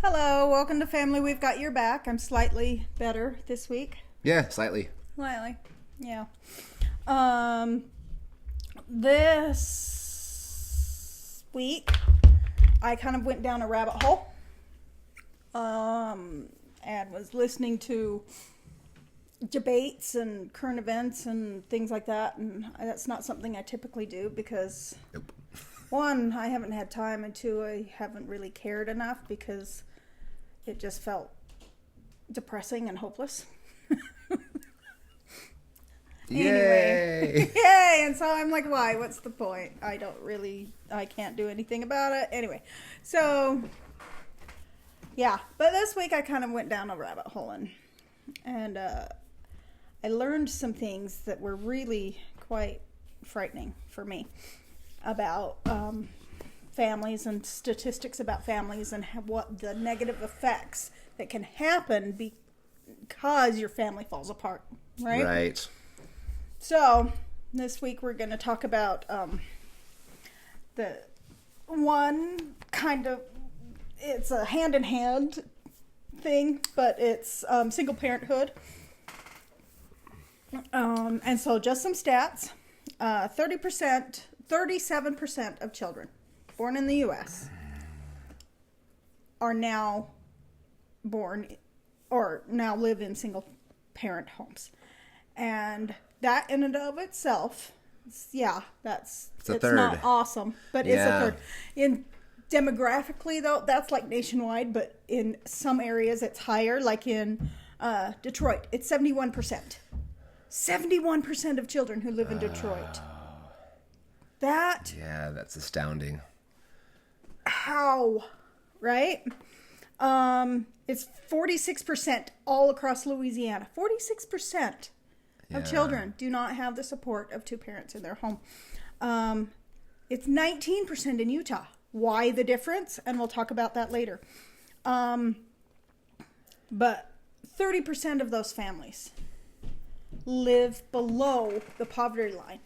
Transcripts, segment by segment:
Hello, welcome to Family. We've got your back. I'm slightly better this week. Yeah, slightly. Slightly, yeah. This week, I kind of went down a rabbit hole, and was listening to debates and current events and things like that, and that's not something I typically do because, Nope. one, I haven't had time, and two, I haven't really cared enough because it just felt depressing and hopeless. Anyway. Yay! And so I'm like, why? What's the point? I can't do anything about it. Anyway, so, yeah. But this week I kind of went down a rabbit hole and I learned some things that were really quite frightening for me about families and statistics about families and what the negative effects that can happen because your family falls apart, right? Right. So, this week we're going to talk about the one kind of, it's a hand-in-hand thing, but it's single parenthood. And so just some stats. 37% of children born in the U.S. are now born or now live in single parent homes. And that in and of itself, it's third. Not awesome, but it's a third. In demographically though, that's like nationwide, but in some areas it's higher, like in Detroit, it's 71%. 71% of children who live in Detroit. That's astounding. How? Right? It's 46% all across Louisiana. 46% of children do not have the support of two parents in their home. It's 19% in Utah. Why the difference? And we'll talk about that later. But 30% of those families live below the poverty line.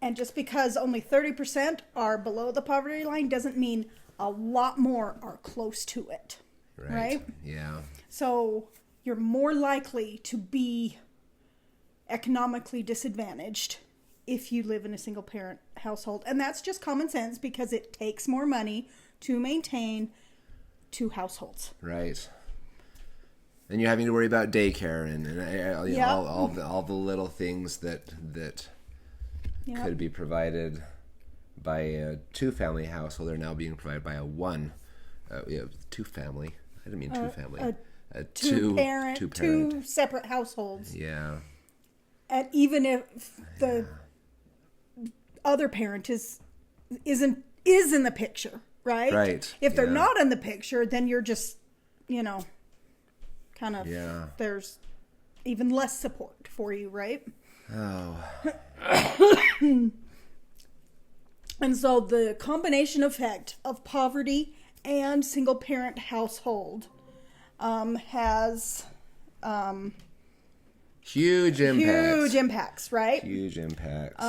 And just because only 30% are below the poverty line doesn't mean a lot more are close to it. Right? Yeah. So you're more likely to be economically disadvantaged if you live in a single parent household. And that's just common sense because it takes more money to maintain two households. Right. And you're having to worry about daycare and all the little things that could be provided by a two-family household are now being provided by a two-family. I didn't mean two-family. Two separate households. Yeah. And even if the other parent is in the picture, right? Right. If they're not in the picture, then you're just, kind of, there's even less support for you, right? Oh. And so the combination effect of poverty and single parent household has huge impacts, right? Huge impacts.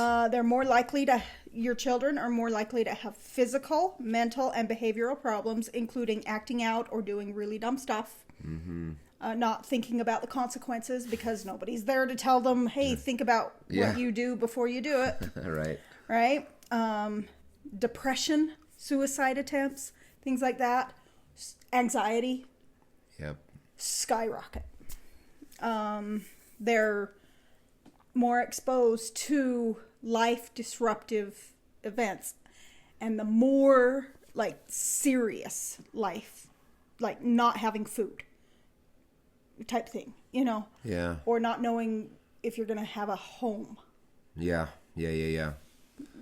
Your children are more likely to have physical, mental, and behavioral problems, including acting out or doing really dumb stuff. Mm-hmm. Not thinking about the consequences because nobody's there to tell them, hey, think about what you do before you do it. Right. Right? Depression, suicide attempts, things like that. Anxiety. Yep. Skyrocket. They're more exposed to life disruptive events. And the more serious life, like not having food type thing, Yeah. or not knowing if you're going to have a home. Yeah.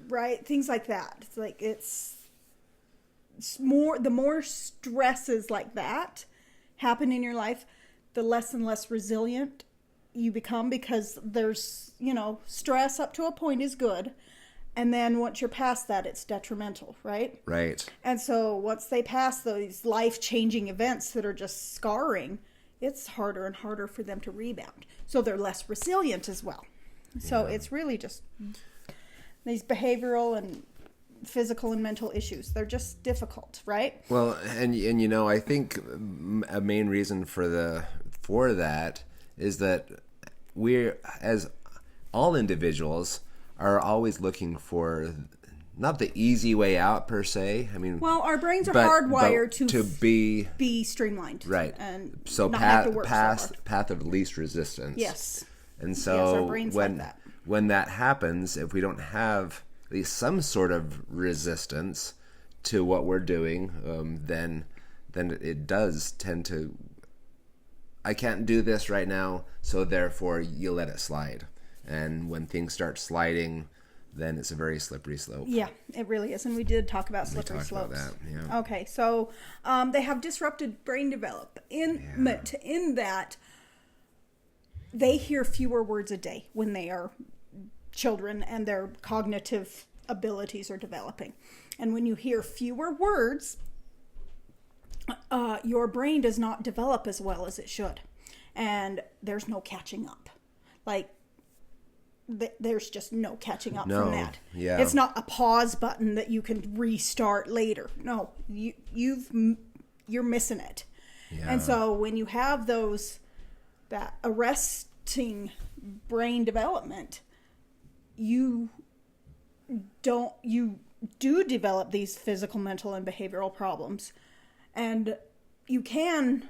Right? Things like that. It's more, the more stresses like that happen in your life, the less and less resilient you become because there's, stress up to a point is good. And then once you're past that, it's detrimental, right? Right. And so once they pass those life-changing events that are just scarring, it's harder and harder for them to rebound. So they're less resilient as well. So it's really just these behavioral and physical and mental issues. They're just difficult, right? Well, and I think a main reason for that is that we're, as all individuals, are always looking for not the easy way out per se. I mean, well, our brains are hardwired to be streamlined, right? And so not have to work path of least resistance. Yes. And so yes, our brains like that. When that happens, if we don't have at least some sort of resistance to what we're doing, then it does tend to. I can't do this right now, so therefore you let it slide. And when things start sliding, then it's a very slippery slope. Yeah, it really is. And we did talk about slippery slopes. About that, yeah. Okay, so they have disrupted brain development in that they hear fewer words a day when they are children and their cognitive abilities are developing. And when you hear fewer words, your brain does not develop as well as it should. And there's no catching up. Like, there's just no catching up from that. Yeah. It's not a pause button that you can restart later. No, you're missing it. Yeah. And so when you have that arresting brain development, you do develop these physical, mental, and behavioral problems. And you can,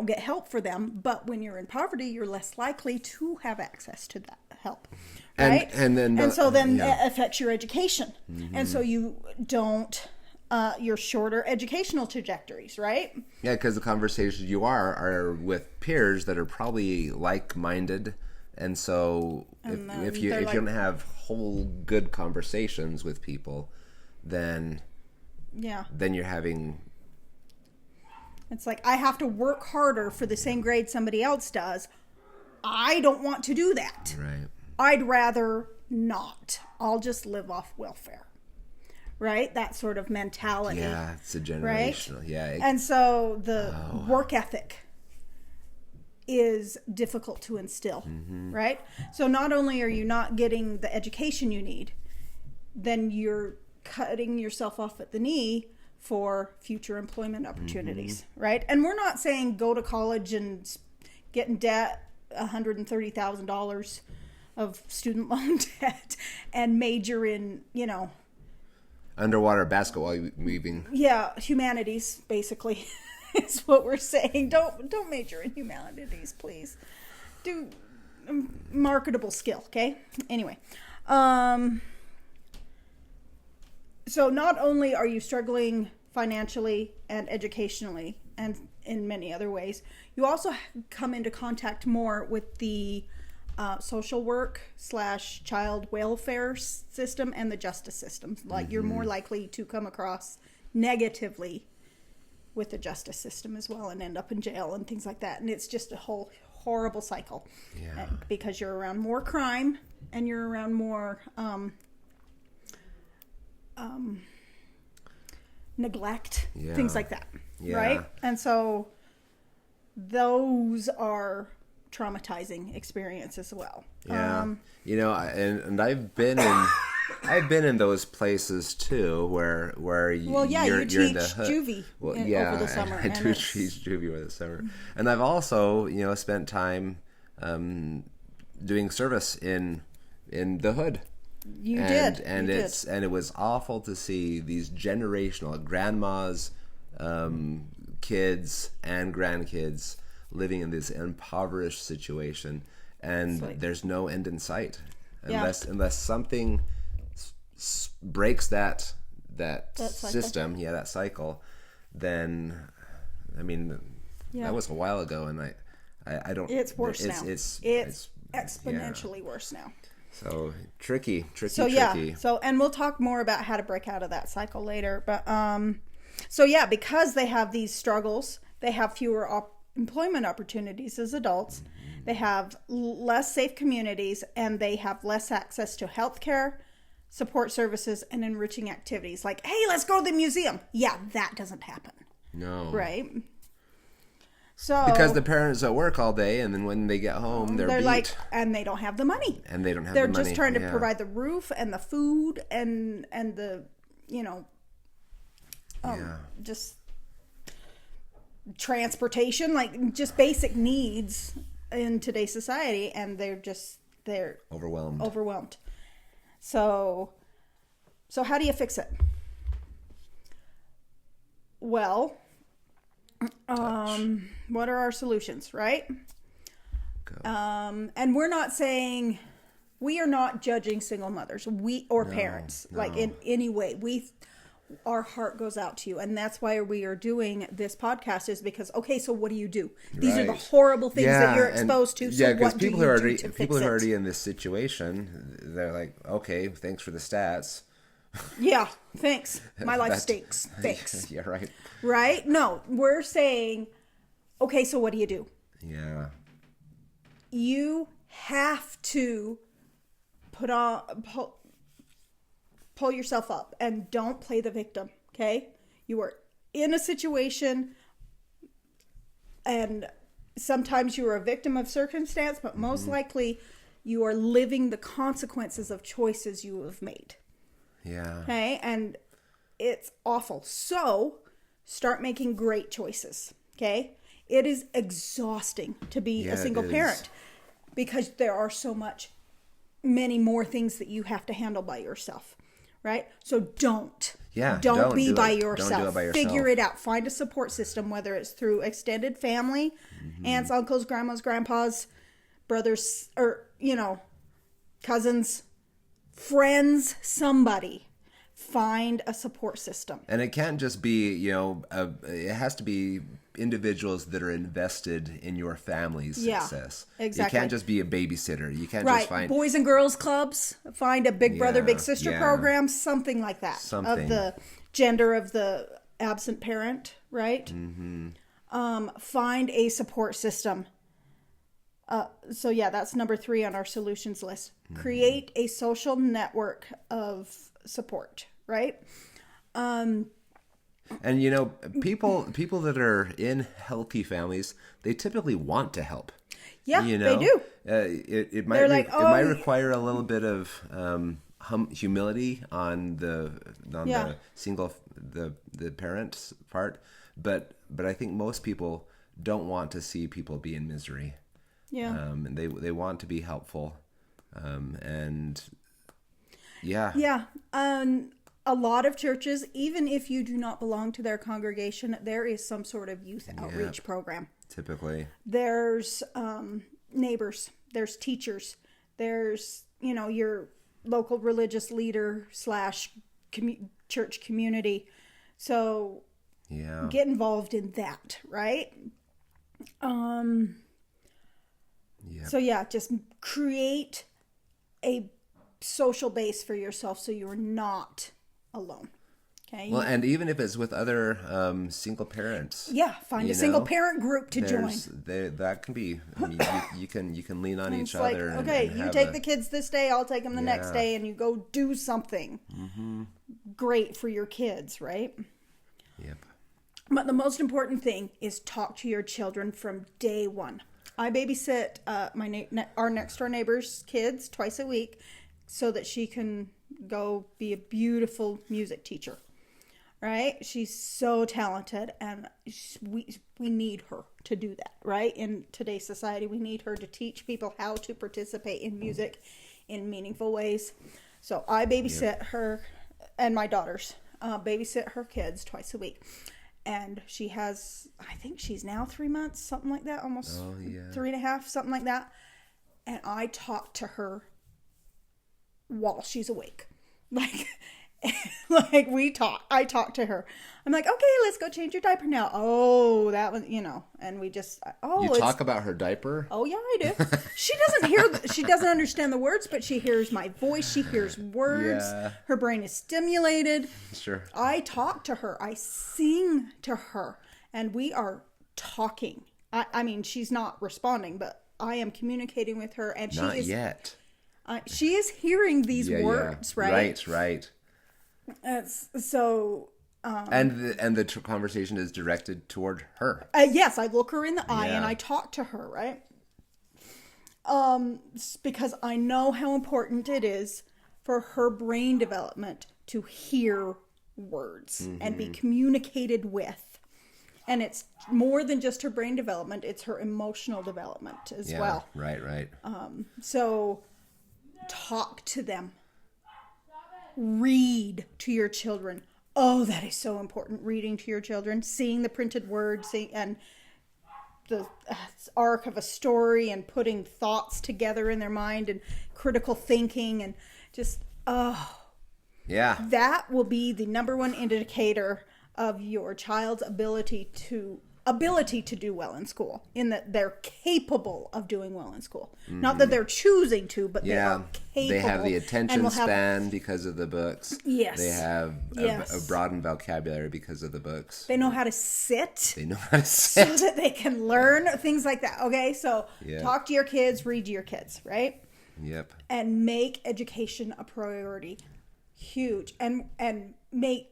get help for them, but when you're in poverty, you're less likely to have access to that help, right? And so then it affects your education. Mm-hmm. And so you don't, your shorter educational trajectories, right? Yeah, because the conversations you are with peers that are probably like-minded, and so if you don't have whole good conversations with people, then you're having. It's like, I have to work harder for the same grade somebody else does. I don't want to do that. Right. I'd rather not. I'll just live off welfare. Right? That sort of mentality. Yeah, it's a generational. Right? Yeah. And so the work ethic is difficult to instill. Mm-hmm. Right? So not only are you not getting the education you need, then you're cutting yourself off at the knee for future employment opportunities, mm-hmm. right? And we're not saying go to college and get in debt, $130,000 of student loan debt, and major in, underwater basketball weaving. Yeah, humanities, basically, is what we're saying. Don't major in humanities, please. Do marketable skill, okay? Anyway, so not only are you struggling financially and educationally and in many other ways, you also come into contact more with the social work / child welfare system and the justice system. Like, mm-hmm. you're more likely to come across negatively with the justice system as well and end up in jail and things like that. And it's just a whole horrible cycle. Yeah. Because you're around more crime and you're around more neglect, things like that, right? And so those are traumatizing experiences as well. Yeah, and I've been in those places too, where you're teach in the hood. juvie over the summer. I do teach juvie over the summer, and I've also spent time doing service in the hood. And it was awful to see these generational grandmas, kids and grandkids living in this impoverished situation, and there's no end in sight unless something breaks that system, that cycle. Then, I mean, that was a while ago, and I don't. It's worse now. It's exponentially worse now. So tricky. So and we'll talk more about how to break out of that cycle later. But because they have these struggles, they have fewer employment opportunities as adults. They have less safe communities, and they have less access to healthcare, support services, and enriching activities. Like, hey, let's go to the museum. Yeah, that doesn't happen. No. Right. So, because the parents at work all day, and then when they get home, they're beat. Like, and they don't have the money. And they don't have they're the money. They're just trying to provide the roof and the food and the just transportation, like just basic needs in today's society, and they're overwhelmed. So how do you fix it? Well, what are our solutions, right? And we're not saying, we are not judging single mothers parents, like in any way. Our heart goes out to you, and that's why we are doing this podcast, is because, okay, so what do you do? These are the horrible things that you're exposed to. So what do you do to fix it? People who are already in this situation, they're like, okay, thanks for the stats. Yeah, thanks. My life stinks. Thanks. Yeah, right. Right? No, we're saying, okay, so what do you do? Yeah. You have to pull yourself up and don't play the victim, okay? You are in a situation, and sometimes you are a victim of circumstance, but most likely you are living the consequences of choices you have made. Yeah. Okay? And it's awful. So start making great choices, okay? It is exhausting to be a single parent, because there are many more things that you have to handle by yourself. Right? So don't be by yourself. Don't do it by yourself. Figure it out. Find a support system, whether it's through extended family, aunts, uncles, grandmas, grandpas, brothers, or, cousins, friends, somebody. Find a support system. And it can't just be, it has to be individuals that are invested in your family's success. Exactly. You can't just be a babysitter. You can't just find boys and girls clubs, find a big brother, big sister program, something like that. Of the gender of the absent parent, right? Find a support system. So that's number 3 on our solutions list. Create a social network of support, right? And people that are in healthy families, they typically want to help. Yeah, they do. It might might require a little bit of humility on the parent's part, but I think most people don't want to see people be in misery. Yeah. And they want to be helpful. A lot of churches, even if you do not belong to their congregation, there is some sort of youth outreach program. Typically. There's neighbors, there's teachers, there's, your local religious leader / church community. So get involved in that, right? So just create a social base for yourself so you're not alone. Okay. Well, and even if it's with other single parents, find a single parent group to join. That can be. I mean, you can lean on each other. Okay, you take the kids this day, I'll take them the next day, and you go do something great for your kids, right? Yep. But the most important thing is talk to your children from day one. I babysit our next door neighbor's kids twice a week, so that she can go be a beautiful music teacher, right? She's so talented, and we need her to do that, right? In today's society, we need her to teach people how to participate in music in meaningful ways. So I babysit her, and my daughters babysit her kids twice a week. And she has, I think she's now 3 months, something like that, almost 3.5, something like that. And I talk to her while she's awake. I talk to her. I'm like, okay, let's go change your diaper now. Oh, that was, and we just, you talk about her diaper? Oh yeah, I do. She doesn't understand the words, but she hears my voice. She hears words. Yeah. Her brain is stimulated. Sure. I talk to her. I sing to her, and we are talking. I mean, she's not responding, but I am communicating with her, and not yet. She is hearing these words, right? Right. So. And the conversation is directed toward her. Yes, I look her in the eye and I talk to her, right? Because I know how important it is for her brain development to hear words and be communicated with. And it's more than just her brain development, it's her emotional development as well. Right. So talk to them. Read to your children. Oh, that is so important. Reading to your children, seeing the printed word, and the arc of a story, and putting thoughts together in their mind, and critical thinking, and just, that will be the number one indicator of your child's ability to do well in school, in that they're capable of doing well in school. Not that they're choosing to, but they are capable. They have the attention span because of the books. Yes. They have a broadened vocabulary because of the books. They know how to sit. So that they can learn things like that. Okay, so talk to your kids, read to your kids, right? Yep. And make education a priority. Huge. And make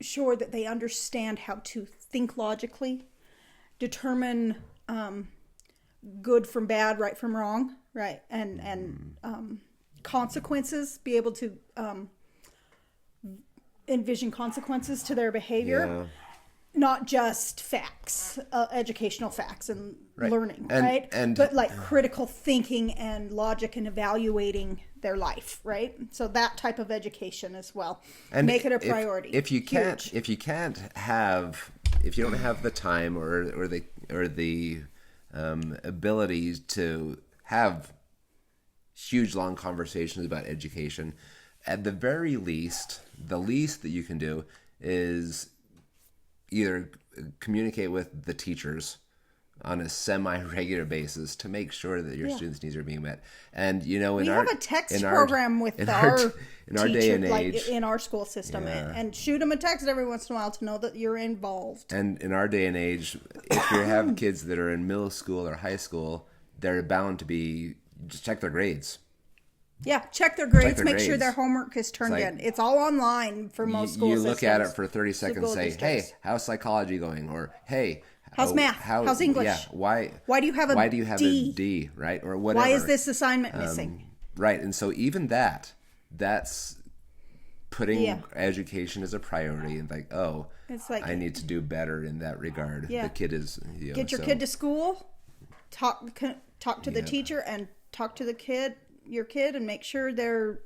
sure that they understand how to think logically, determine good from bad, right from wrong, right? And consequences, be able to envision consequences to their behavior, not just facts, educational facts and learning, right? But like critical thinking and logic and evaluating their life, right? So that type of education as well. And make it a priority. If you don't have the time or the ability to have huge long conversations about education, at the very least, the least that you can do is either communicate with the teachers on a semi-regular basis to make sure that your students' needs are being met. And we have a text program with our day and age, like in our school system, and shoot them a text every once in a while to know that you're involved. And in our day and age, if you have kids that are in middle school or high school, they're bound to be, just check their grades. Yeah, check their grades, make sure their homework is turned in. It's all online for most school systems. You look at it for 30 seconds, say, hey, how's psychology going? Or, hey, how's math? How's English? Yeah, why do you have a D, right? Or whatever. Why is this assignment missing? Right, and so even that's putting education as a priority, and like, it's like, I need to do better in that regard. Yeah. The kid is... Get your kid to school, talk to the teacher, and talk to your kid, and make sure they're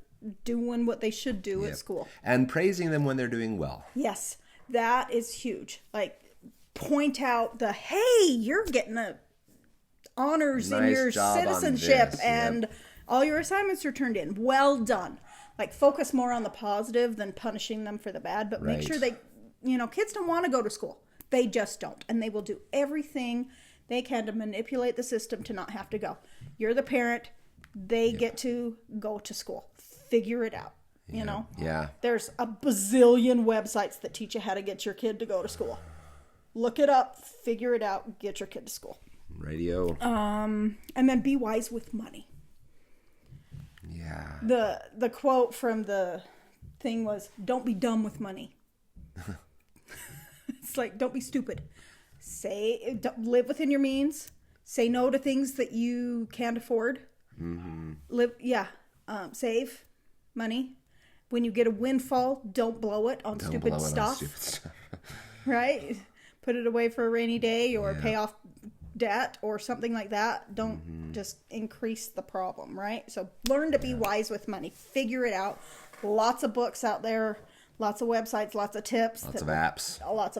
doing what they should do at school. And praising them when they're doing well. Yes, that is huge. Like, point out hey, you're getting honors in your citizenship, and all your assignments are turned in. Well done. Like, focus more on the positive than punishing them for the bad, but make sure kids don't want to go to school. They just don't. And they will do everything they can to manipulate the system to not have to go. You're the parent. They get to go to school. Figure it out. Yeah. There's a bazillion websites that teach you how to get your kid to go to school. Look it up, figure it out, get your kid to school. Radio. And then be wise with money. Yeah. The quote from the thing was, don't be dumb with money. It's like, don't be stupid. Live within your means. Say no to things that you can't afford. Mm-hmm. Save money. When you get a windfall, don't blow it on stupid stuff. Right? Put it away for a rainy day, or pay off debt or something like that. Don't just increase the problem, right? So learn to be wise with money. Figure it out. Lots of books out there, lots of websites, lots of tips. Lots of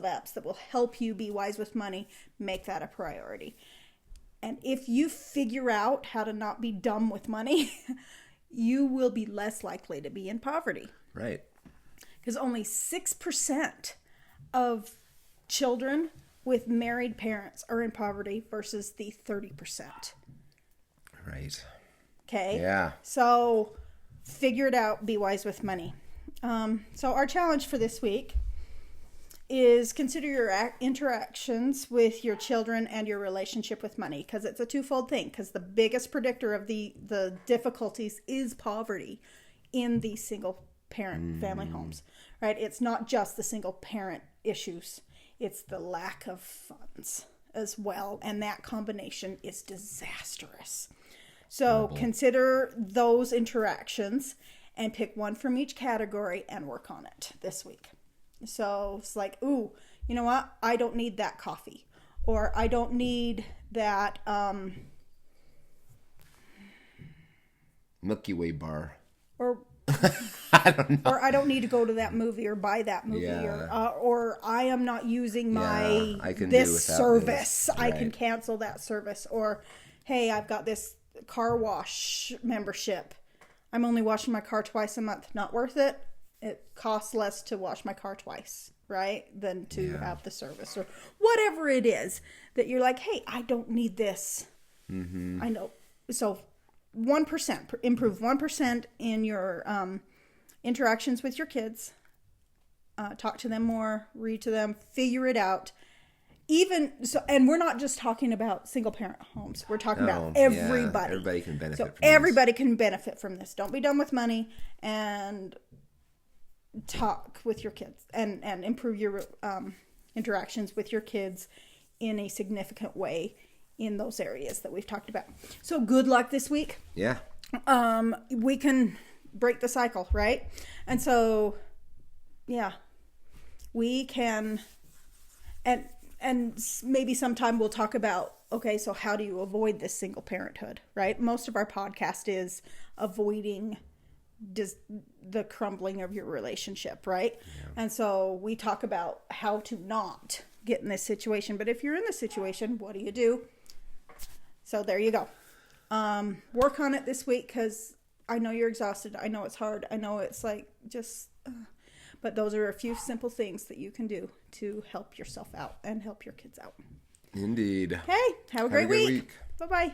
apps that will help you be wise with money. Make that a priority. And if you figure out how to not be dumb with money, you will be less likely to be in poverty. Right. Because only 6% of children with married parents are in poverty versus the 30%. Right. Okay? Yeah. So figure it out. Be wise with money. So our challenge for this week is consider your interactions with your children and your relationship with money, because it's a twofold thing, because the biggest predictor of the difficulties is poverty in the single parent family homes, right? It's not just the single parent issues, it's the lack of funds as well, and that combination is disastrous. So consider those interactions and pick one from each category and work on it this week. So it's like, ooh, you know what? I don't need that coffee. Or I don't need that Milky Way bar. Or I don't know. Or I don't need to go to that movie or buy that movie. Yeah. Or I am not using my I can this do without service. this. I Right. can cancel that service. Or, hey, I've got this car wash membership. I'm only washing my car twice a month. Not worth it. It costs less to wash my car twice, right? Than to have the service or whatever it is that you're like, hey, I don't need this. Mm-hmm. I know. So 1%, improve 1% in your interactions with your kids. Talk to them more, read to them, figure it out. Even so, and we're not just talking about single parent homes. We're talking about everybody. Everybody can benefit so from everybody can benefit from this. Don't be done with money, and talk with your kids and improve your interactions with your kids in a significant way in those areas that we've talked about. So good luck this week. Yeah. We can break the cycle, right? And so, yeah, we can, and maybe sometime we'll talk about, okay, so how do you avoid this single parenthood, right? Most of our podcast is avoiding the crumbling of your relationship, right? Yeah. And so we talk about how to not get in this situation. But if you're in this situation, what do? So there you go. Work on it this week, because I know you're exhausted. I know it's hard. I know it's like just... but those are a few simple things that you can do to help yourself out and help your kids out. Indeed. Hey, have a great week. Bye-bye.